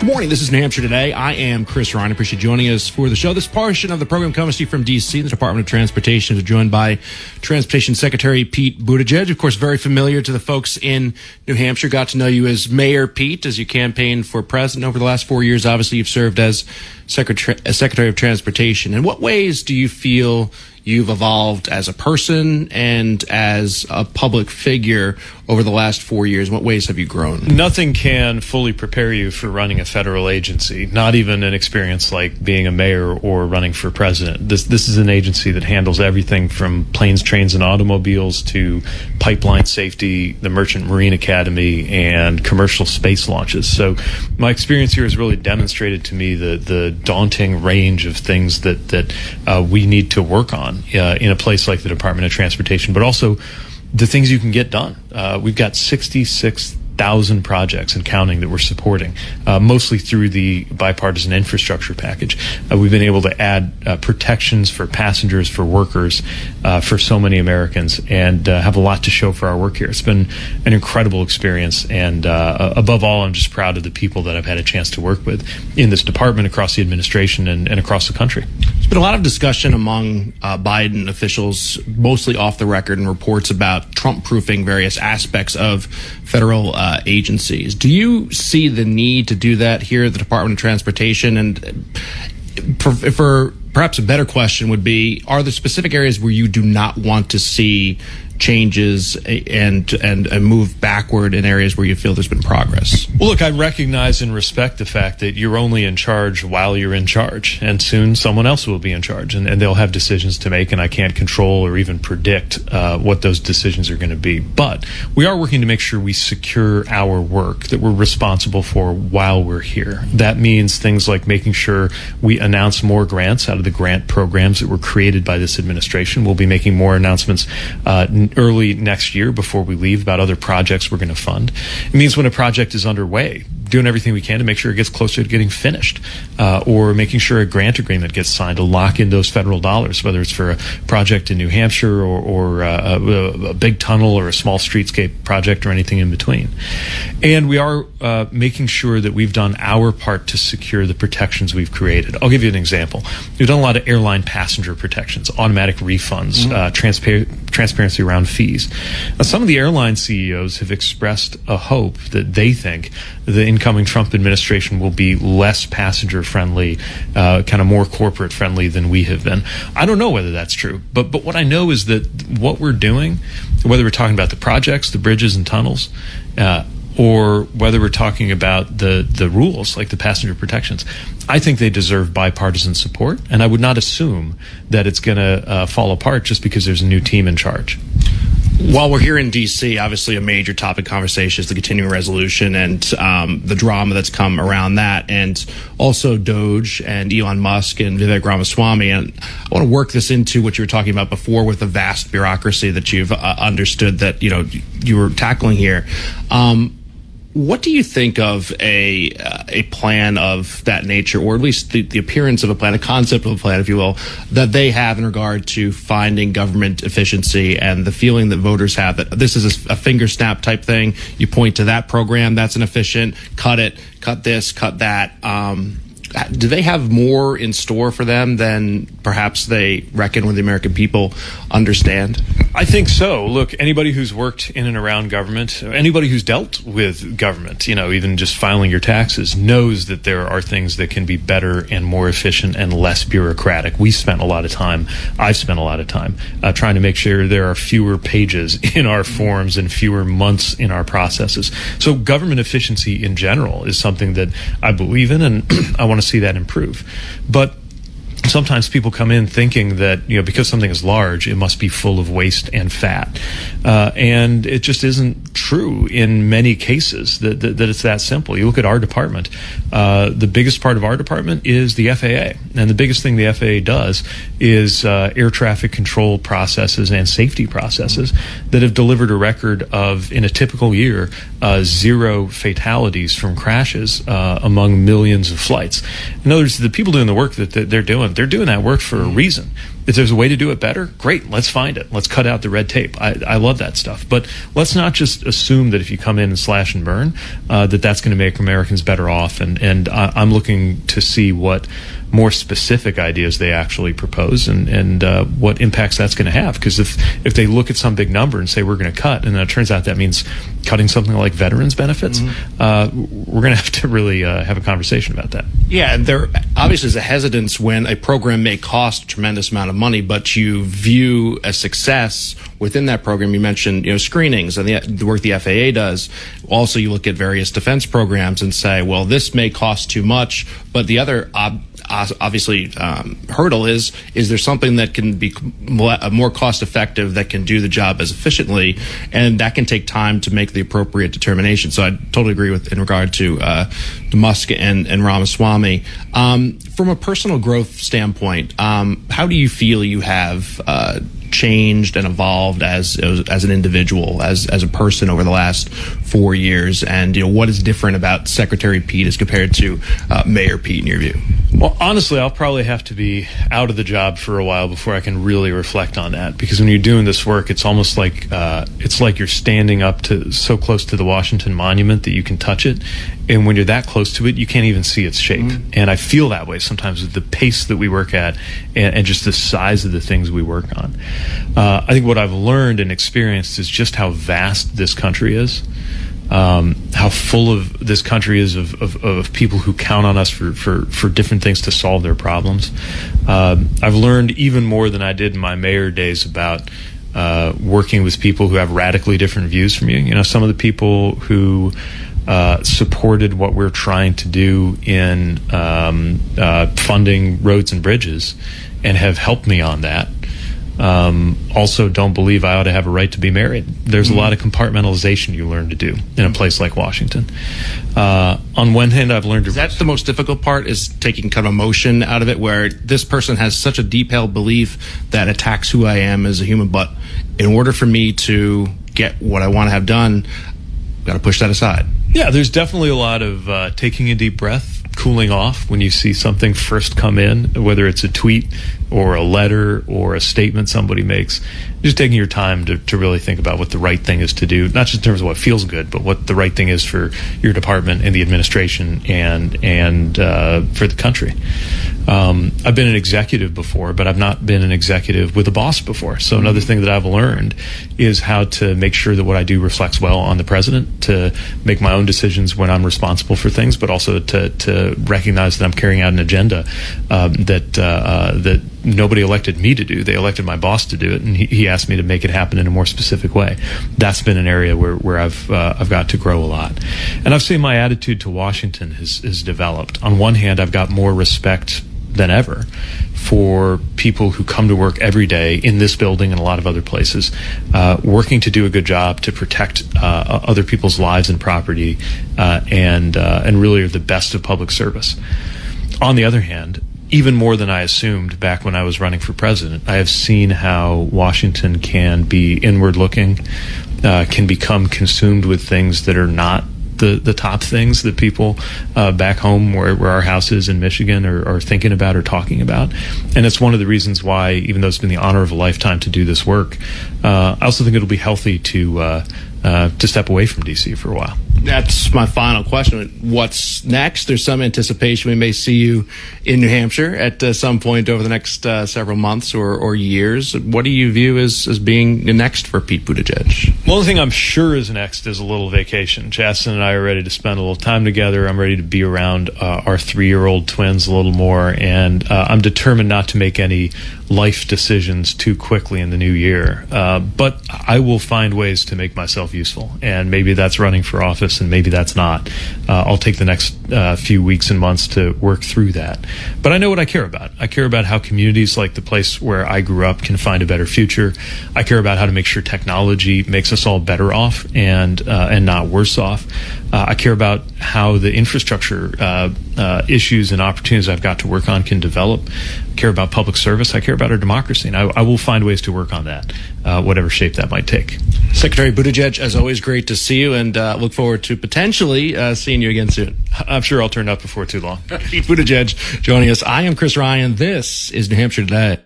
Good morning. This is New Hampshire Today. I am Chris Ryan. I appreciate you joining us for the show. This portion of the program comes to you from D.C. The Department of Transportation is joined by Transportation Secretary Pete Buttigieg. Of course, very familiar to the folks in New Hampshire. Got to know you as Mayor Pete as you campaigned for president over the last 4 years. Obviously, you've served as Secretary of Transportation. In what ways do you feel you've evolved as a person and as a public figure over the last 4 years? In what ways have you grown? Nothing can fully prepare you for running a federal agency, not even an experience like being a mayor or running for president. This is an agency that handles everything from planes, trains, and automobiles to pipeline safety, the Merchant Marine Academy, and commercial space launches. So my experience here has really demonstrated to me the daunting range of things that we need to work on in a place like the Department of Transportation, but also the things you can get done. We've got 66,000 projects and counting that we're supporting, mostly through the bipartisan infrastructure package. We've been able to add protections for passengers, for workers, for so many Americans, and have a lot to show for our work here. It's been an incredible experience, and above all, I'm just proud of the people that I've had a chance to work with in this department, across the administration, and across the country. There's been a lot of discussion among Biden officials, mostly off the record, and reports about Trump-proofing various aspects of federal agencies. Do you see the need to do that here at the Department of Transportation? And for perhaps a better question would be, are there specific areas where you do not want to see changes and move backward in areas where you feel there's been progress? Well, look, I recognize and respect the fact that you're only in charge while you're in charge, and soon someone else will be in charge, and they'll have decisions to make, and I can't control or even predict what those decisions are going to be. But we are working to make sure we secure our work that we're responsible for while we're here. That means things like making sure we announce more grants out of the grant programs that were created by this administration. We'll be making more announcements early next year before we leave about other projects we're going to fund. It means when a project is underway, doing everything we can to make sure it gets closer to getting finished, or making sure a grant agreement gets signed to lock in those federal dollars, whether it's for a project in New Hampshire or a big tunnel or a small streetscape project or anything in between. And we are making sure that we've done our part to secure the protections we've created. I'll give you an example. We've done a lot of airline passenger protections, automatic refunds, transparency around fees. Now, some of the airline CEOs have expressed a hope that they think the incoming Trump administration will be less passenger friendly, kind of more corporate friendly than we have been. I don't know whether that's true, but what I know is that what we're doing, whether we're talking about the projects, the bridges and tunnels, or whether we're talking about the rules like the passenger protections, I think they deserve bipartisan support, and I would not assume that it's going to fall apart just because there's a new team in charge. While we're here in D.C., obviously a major topic of conversation is the continuing resolution and the drama that's come around that, and also DOGE and Elon Musk and Vivek Ramaswamy. And I want to work this into what you were talking about before with the vast bureaucracy that you've understood that you were tackling here. What do you think of a plan of that nature, or at least the appearance of a plan, a concept of a plan, if you will, that they have in regard to finding government efficiency, and the feeling that voters have that this is a finger snap type thing? You point to that program, that's inefficient, cut it, cut this, cut that. Do they have more in store for them than perhaps they reckon or the American people understand? I think so. Look, anybody who's worked in and around government, anybody who's dealt with government, even just filing your taxes, knows that there are things that can be better and more efficient and less bureaucratic. I've spent a lot of time trying to make sure there are fewer pages in our forms and fewer months in our processes. So government efficiency in general is something that I believe in, and I want to see that improve. But sometimes people come in thinking that, because something is large, it must be full of waste and fat. And it just isn't true in many cases that it's that simple. You look at our department, the biggest part of our department is the FAA. And the biggest thing the FAA does is air traffic control processes and safety processes that have delivered a record of, in a typical year, 0 fatalities from crashes among millions of flights. In other words, the people doing the work that they're doing, They're doing that work for a reason. If there's a way to do it better, great, let's find it. Let's cut out the red tape. I love that stuff. But let's not just assume that if you come in and slash and burn, that's going to make Americans better off. And I'm looking to see what more specific ideas they actually propose and what impacts that's going to have. Because if they look at some big number and say we're going to cut, and then it turns out that means cutting something like veterans benefits, we're going to have to really have a conversation about that. Yeah, and there obviously is a hesitance when a program may cost a tremendous amount of money, but you view a success within that program. You mentioned, screenings and the work the FAA does. Also, you look at various defense programs and say, well, this may cost too much, but the other obviously hurdle is there something that can be more cost effective that can do the job as efficiently, and that can take time to make the appropriate determination. So I totally agree with in regard to Musk and Ramaswamy. From a personal growth standpoint, how do you feel you have changed and evolved as an individual, as a person over the last 4 years, and what is different about Secretary Pete as compared to Mayor Pete in your view? Well, honestly, I'll probably have to be out of the job for a while before I can really reflect on that, because when you're doing this work, it's almost like you're standing up to so close to the Washington Monument that you can touch it, and when you're that close to it, you can't even see its shape. And I feel that way sometimes with the pace that we work at and just the size of the things we work on. I think what I've learned and experienced is just how vast this country is. How full of this country is of people who count on us for different things to solve their problems. I've learned even more than I did in my mayor days about working with people who have radically different views from you. Some of the people who supported what we're trying to do in funding roads and bridges and have helped me on that. Also don't believe I ought to have a right to be married. There's a lot of compartmentalization you learn to do in a place like Washington. On one hand, I've learned to... That's the most difficult part, is taking kind of emotion out of it, where this person has such a deep-held belief that attacks who I am as a human, but in order for me to get what I want to have done, I've got to push that aside. Yeah, there's definitely a lot of taking a deep breath, cooling off when you see something first come in, whether it's a tweet or a letter or a statement somebody makes. Just taking your time to really think about what the right thing is to do, not just in terms of what feels good, but what the right thing is for your department and the administration and for the country. I've been an executive before, but I've not been an executive with a boss before. So another thing that I've learned is how to make sure that what I do reflects well on the president, to make my own decisions when I'm responsible for things, but also to recognize that I'm carrying out an agenda that nobody elected me to do. They elected my boss to do it, and he asked me to make it happen in a more specific way. That's been an area where I've got to grow a lot. And I've seen my attitude to Washington has developed. On one hand, I've got more respect than ever for people who come to work every day in this building and a lot of other places, working to do a good job to protect other people's lives and property, and really are the best of public service. On the other hand, even more than I assumed back when I was running for president, I have seen how Washington can be inward-looking, can become consumed with things that are not the top things that people back home where our house is in Michigan are thinking about or talking about. And it's one of the reasons why, even though it's been the honor of a lifetime to do this work, I also think it'll be healthy to step away from D.C. for a while. That's my final question. What's next? There's some anticipation we may see you in New Hampshire at some point over the next several months or years. What do you view as being next for Pete Buttigieg? Well, the thing I'm sure is next is a little vacation. Chasten and I are ready to spend a little time together. I'm ready to be around our 3-year-old twins a little more, and I'm determined not to make any life decisions too quickly in the new year. But I will find ways to make myself useful, and maybe that's running for office, and maybe that's not. I'll take the next few weeks and months to work through that. But I know what I care about. I care about how communities like the place where I grew up can find a better future. I care about how to make sure technology makes us all better off and not worse off. I care about how the infrastructure issues and opportunities I've got to work on can develop. I care about public service. I care about our democracy, and I will find ways to work on that, whatever shape that might take. Secretary Buttigieg, as always, great to see you, and look forward to potentially seeing you again soon. I'm sure I'll turn up before too long. Pete Buttigieg joining us. I am Chris Ryan. This is New Hampshire Today.